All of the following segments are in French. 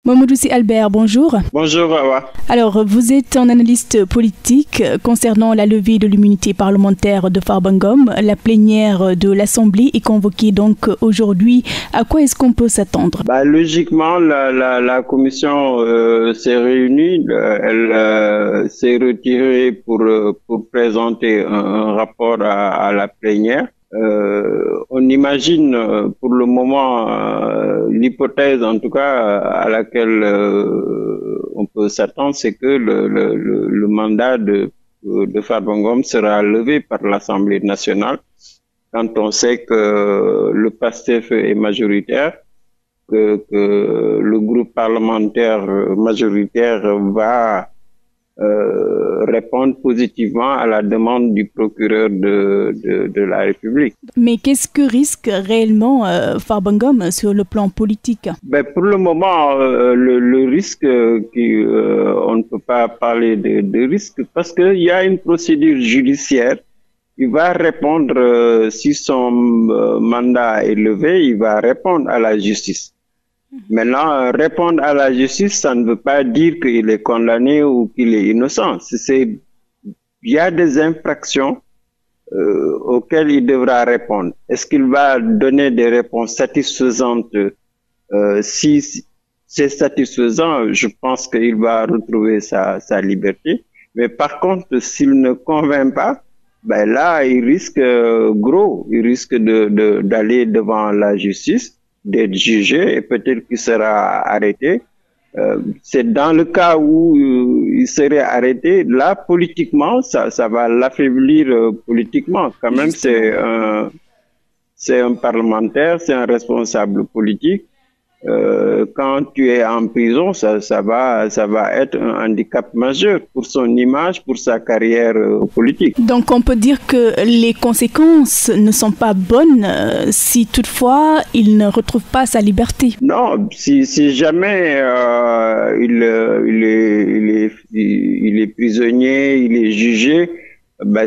Mamadou Sy Albert, bonjour. Bonjour, Awa. Alors, vous êtes un analyste politique concernant la levée de l'immunité parlementaire de Farba Ngom. La plénière de l'Assemblée est convoquée donc aujourd'hui. À quoi est-ce qu'on peut s'attendre? Logiquement, la commission s'est réunie. Elle s'est retirée pour présenter un rapport à la plénière. On imagine pour le moment l'hypothèse en tout cas à laquelle on peut s'attendre, c'est que le mandat de Farba Ngom sera levé par l'Assemblée nationale quand on sait que le PASTEF est majoritaire, que le groupe parlementaire majoritaire va répondre positivement à la demande du procureur de la République. Mais qu'est-ce que risque réellement Farba Ngom sur le plan politique? Pour le moment, le risque, on ne peut pas parler de risque parce qu'il y a une procédure judiciaire. Il va répondre, si son mandat est levé, il va répondre à la justice. Maintenant, répondre à la justice, ça ne veut pas dire qu'il est condamné ou qu'il est innocent. Il y a des infractions auxquelles il devra répondre. Est-ce qu'il va donner des réponses satisfaisantes? Si c'est satisfaisant, je pense qu'il va retrouver sa liberté. Mais par contre, s'il ne convainc pas, là, il risque gros. Il risque d'aller devant la justice, d'être jugé et peut-être qu'il sera arrêté. C'est dans le cas où il serait arrêté, là, politiquement, ça va l'affaiblir politiquement. Quand même, c'est un parlementaire, c'est un responsable politique. Quand tu es en prison, ça va être un handicap majeur pour son image, pour sa carrière politique. Donc on peut dire que les conséquences ne sont pas bonnes si toutefois il ne retrouve pas sa liberté. Non, si jamais il est prisonnier, il est jugé,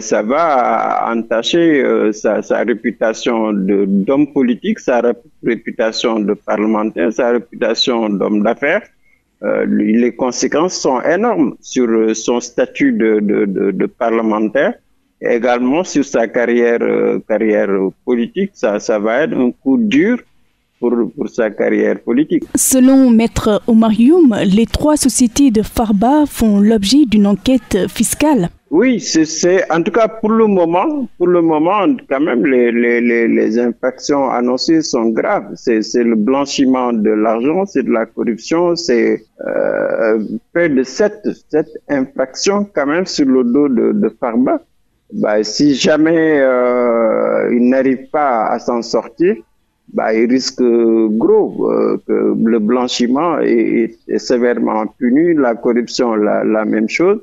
ça va entacher sa réputation d'homme politique, sa réputation de parlementaire, sa réputation d'homme d'affaires. Les conséquences sont énormes sur son statut de parlementaire, et également sur sa carrière politique. Ça va être un coup dur pour sa carrière politique. Selon Maître Oumar Youm, les 3 sociétés de Farba font l'objet d'une enquête fiscale. Oui, c'est en tout cas pour le moment, quand même, les infractions annoncées sont graves. C'est le blanchiment de l'argent, c'est de la corruption, c'est près de 7 infractions quand même sur le dos de Farba. Si jamais il n'arrive pas à s'en sortir, il risque gros que le blanchiment est sévèrement puni, la corruption la même chose.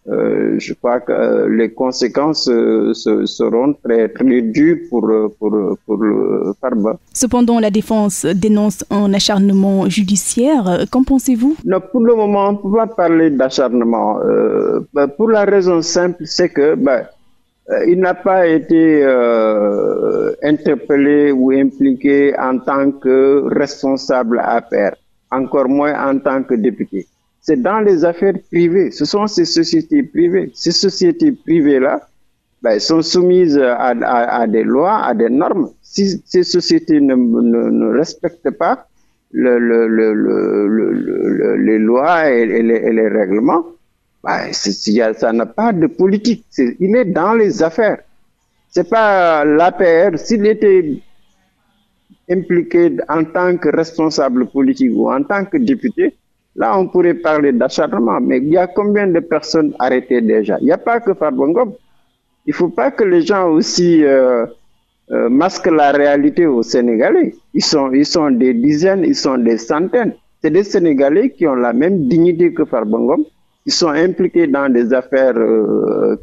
Je crois que les conséquences seront très, très dures pour le Farba. Cependant, la défense dénonce un acharnement judiciaire. Qu'en pensez-vous? Non, pour le moment, on ne peut pas parler d'acharnement. Pour la raison simple, c'est que il n'a pas été interpellé ou impliqué en tant que responsable APR, encore moins en tant que député. C'est dans les affaires privées. Ce sont ces sociétés privées. Ces sociétés privées-là sont soumises à des lois, à des normes. Si ces sociétés ne respectent pas les lois et les règlements, ça n'a pas de politique. Il est dans les affaires. C'est pas l'APR. S'il était impliqué en tant que responsable politique ou en tant que député, là, on pourrait parler d'acharnement, mais il y a combien de personnes arrêtées déjà? Il n'y a pas que Farba Ngom. Il ne faut pas que les gens aussi masquent la réalité aux Sénégalais. Ils sont des dizaines, ils sont des centaines. C'est des Sénégalais qui ont la même dignité que Farba Ngom. Ils sont impliqués dans des affaires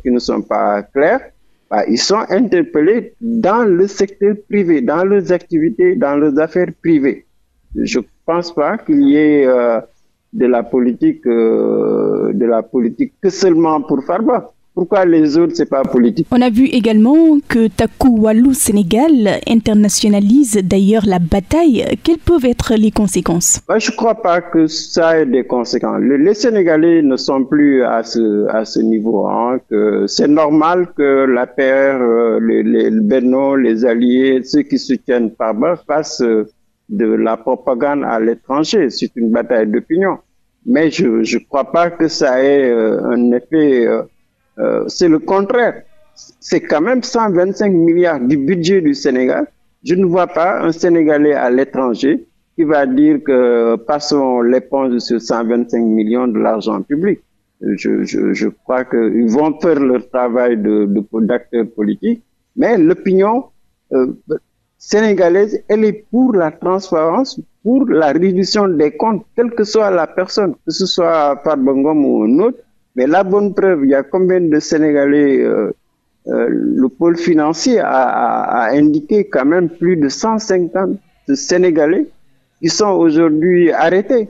qui ne sont pas claires. Ils sont interpellés dans le secteur privé, dans leurs activités, dans leurs affaires privées. Je ne pense pas qu'il y ait de la politique que seulement pour Farba. Pourquoi les autres, c'est pas politique? On a vu également que Taku Wallu Sénégal internationalise d'ailleurs la bataille. Quelles peuvent être les conséquences? Je ne crois pas que ça ait des conséquences. Les Sénégalais ne sont plus à ce niveau. Hein, que c'est normal que la paire, les Benno, les alliés, ceux qui soutiennent Farba fassent de la propagande à l'étranger. C'est une bataille d'opinion. Mais je ne crois pas que ça ait un effet... c'est le contraire. C'est quand même 125 milliards du budget du Sénégal. Je ne vois pas un Sénégalais à l'étranger qui va dire que passons l'éponge sur 125 millions de l'argent public. Je crois qu'ils vont faire leur travail d'acteurs politiques, mais l'opinion sénégalaise, elle est pour la transparence, pour la réduction des comptes, quelle que soit la personne, que ce soit Farba Ngom ou un autre. Mais la bonne preuve, il y a combien de Sénégalais, le pôle financier a indiqué quand même plus de 150 Sénégalais qui sont aujourd'hui arrêtés.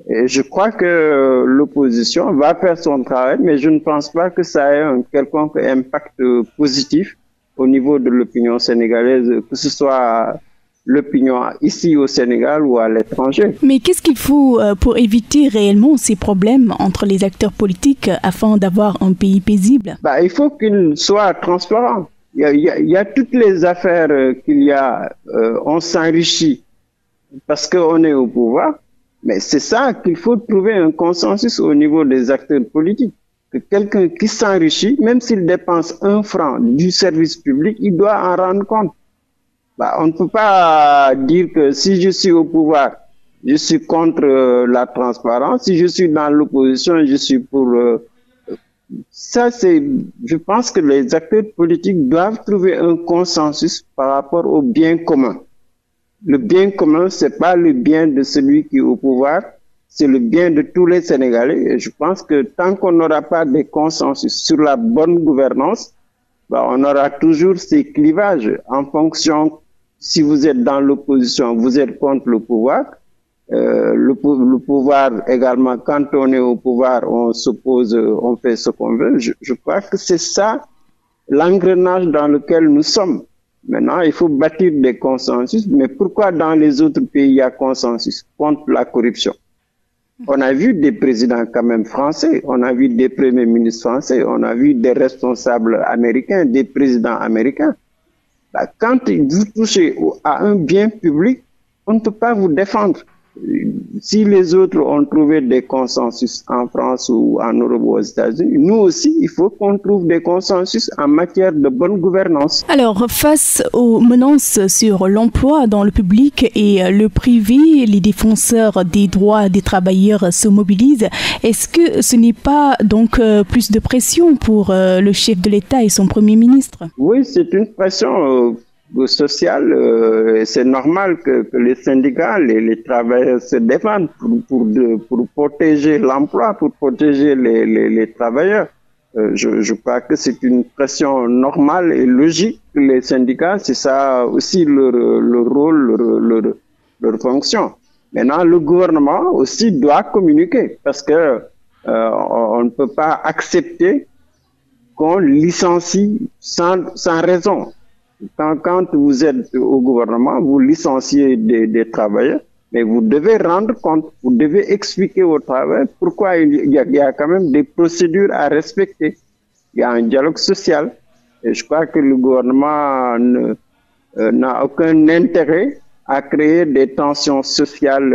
Et je crois que l'opposition va faire son travail, mais je ne pense pas que ça ait un quelconque impact positif au niveau de l'opinion sénégalaise, que ce soit l'opinion ici au Sénégal ou à l'étranger. Mais qu'est-ce qu'il faut pour éviter réellement ces problèmes entre les acteurs politiques afin d'avoir un pays paisible? Il faut qu'il soit transparent. Il y a toutes les affaires qu'il y a, on s'enrichit parce qu'on est au pouvoir, mais c'est ça qu'il faut trouver un consensus au niveau des acteurs politiques. Que quelqu'un qui s'enrichit, même s'il dépense 1 franc du service public, il doit en rendre compte. On ne peut pas dire que si je suis au pouvoir, je suis contre la transparence. Si je suis dans l'opposition, je suis pour... Je pense que les acteurs politiques doivent trouver un consensus par rapport au bien commun. Le bien commun, c'est pas le bien de celui qui est au pouvoir, c'est le bien de tous les Sénégalais. Et je pense que tant qu'on n'aura pas de consensus sur la bonne gouvernance, on aura toujours ces clivages en fonction, si vous êtes dans l'opposition, vous êtes contre le pouvoir. Le pouvoir également, quand on est au pouvoir, on s'oppose, on fait ce qu'on veut. Je crois que c'est ça l'engrenage dans lequel nous sommes. Maintenant, il faut bâtir des consensus. Mais pourquoi dans les autres pays, il y a consensus contre la corruption? On a vu des présidents quand même français, on a vu des premiers ministres français, on a vu des responsables américains, des présidents américains. Quand vous touchez à un bien public, on ne peut pas vous défendre. Si les autres ont trouvé des consensus en France ou en Europe ou aux États-Unis, nous aussi, il faut qu'on trouve des consensus en matière de bonne gouvernance. Alors, face aux menaces sur l'emploi dans le public et le privé, les défenseurs des droits des travailleurs se mobilisent. Est-ce que ce n'est pas donc plus de pression pour le chef de l'État et son Premier ministre? Oui, c'est une pression sociale. C'est normal que les syndicats, les travailleurs se défendent pour protéger l'emploi, pour protéger les travailleurs. Je crois que c'est une pression normale et logique. Les syndicats, c'est ça aussi leur rôle, leur fonction. Maintenant, le gouvernement aussi doit communiquer parce que on ne peut pas accepter qu'on licencie sans raison. Quand vous êtes au gouvernement, vous licenciez des travailleurs, mais vous devez rendre compte, vous devez expliquer aux travailleurs pourquoi il y a quand même des procédures à respecter. Il y a un dialogue social. Et je crois que le gouvernement n'a aucun intérêt à créer des tensions sociales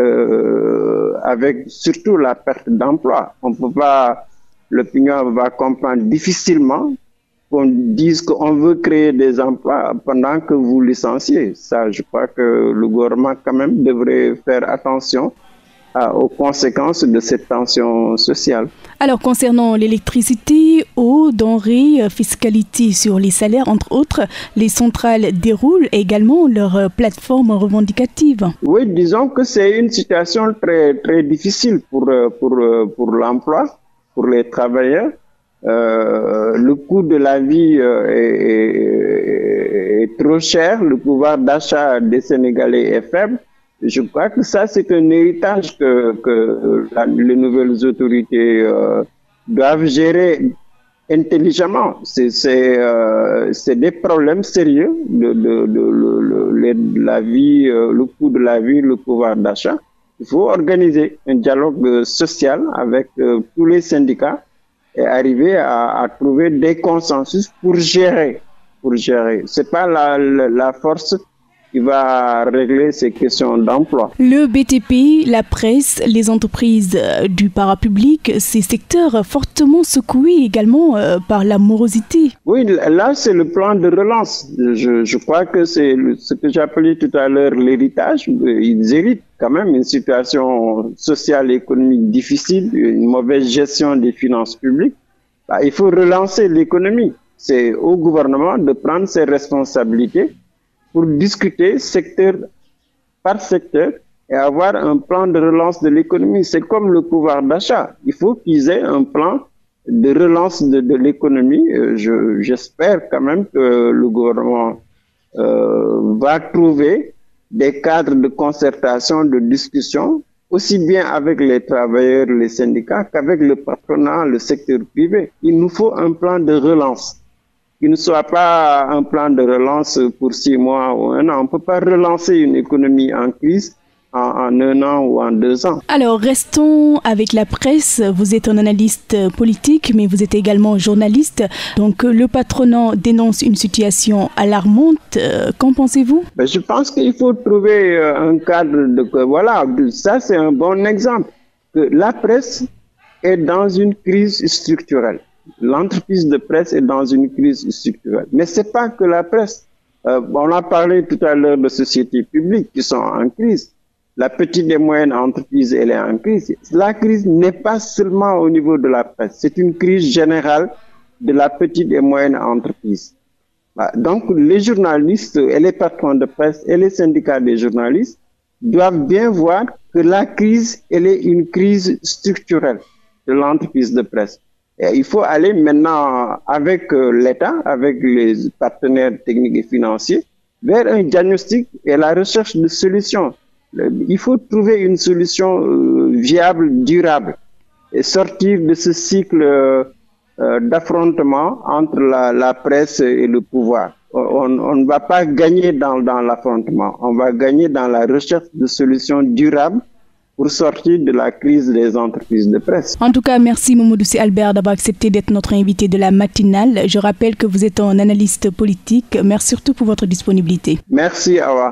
avec surtout la perte d'emploi. On peut pas, l'opinion va comprendre difficilement qu'on dise qu'on veut créer des emplois pendant que vous licenciez. Ça, je crois que le gouvernement quand même devrait faire attention aux conséquences de cette tension sociale. Alors, concernant l'électricité, eau, denrées, fiscalité sur les salaires, entre autres, les centrales déroulent également leur plateforme revendicative. Oui, disons que c'est une situation très, très difficile pour l'emploi, pour les travailleurs. Le coût de la vie est trop cher, le pouvoir d'achat des Sénégalais est faible. Je crois que ça, c'est un héritage que les nouvelles autorités doivent gérer intelligemment. C'est des problèmes sérieux la vie, le coût de la vie, le pouvoir d'achat. Il faut organiser un dialogue social avec tous les syndicats et arriver à trouver des consensus pour gérer. C'est pas la force qui va régler ces questions d'emploi. Le BTP, la presse, les entreprises du parapublic, ces secteurs fortement secoués également par la morosité. Oui, là c'est le plan de relance. Je crois que c'est ce que j'appelais tout à l'heure l'héritage. Ils héritent quand même une situation sociale et économique difficile, une mauvaise gestion des finances publiques. Il faut relancer l'économie. C'est au gouvernement de prendre ses responsabilités pour discuter secteur par secteur et avoir un plan de relance de l'économie. C'est comme le pouvoir d'achat. Il faut qu'ils aient un plan de relance de l'économie. J'espère quand même que le gouvernement va trouver des cadres de concertation, de discussion, aussi bien avec les travailleurs, les syndicats, qu'avec le patronat, le secteur privé. Il nous faut un plan de relance. Il ne soit pas un plan de relance pour 6 mois ou 1 an. On ne peut pas relancer une économie en crise en 1 an ou en 2 ans. Alors, restons avec la presse. Vous êtes un analyste politique, mais vous êtes également journaliste. Donc, le patronat dénonce une situation alarmante. Qu'en pensez-vous? Je pense qu'il faut trouver un cadre voilà, ça c'est un bon exemple. Que la presse est dans une crise structurelle. L'entreprise de presse est dans une crise structurelle. Mais ce n'est pas que la presse. On a parlé tout à l'heure de sociétés publiques qui sont en crise. La petite et moyenne entreprise, elle est en crise. La crise n'est pas seulement au niveau de la presse. C'est une crise générale de la petite et moyenne entreprise. Donc, les journalistes et les patrons de presse et les syndicats des journalistes doivent bien voir que la crise, elle est une crise structurelle de l'entreprise de presse. Et il faut aller maintenant avec l'État, avec les partenaires techniques et financiers, vers un diagnostic et la recherche de solutions. Il faut trouver une solution viable, durable, et sortir de ce cycle d'affrontement entre la presse et le pouvoir. On ne va pas gagner dans l'affrontement, on va gagner dans la recherche de solutions durables pour sortir de la crise des entreprises de presse. En tout cas, merci Mamadou Sy Albert d'avoir accepté d'être notre invité de la matinale. Je rappelle que vous êtes un analyste politique. Merci surtout pour votre disponibilité. Merci Awa.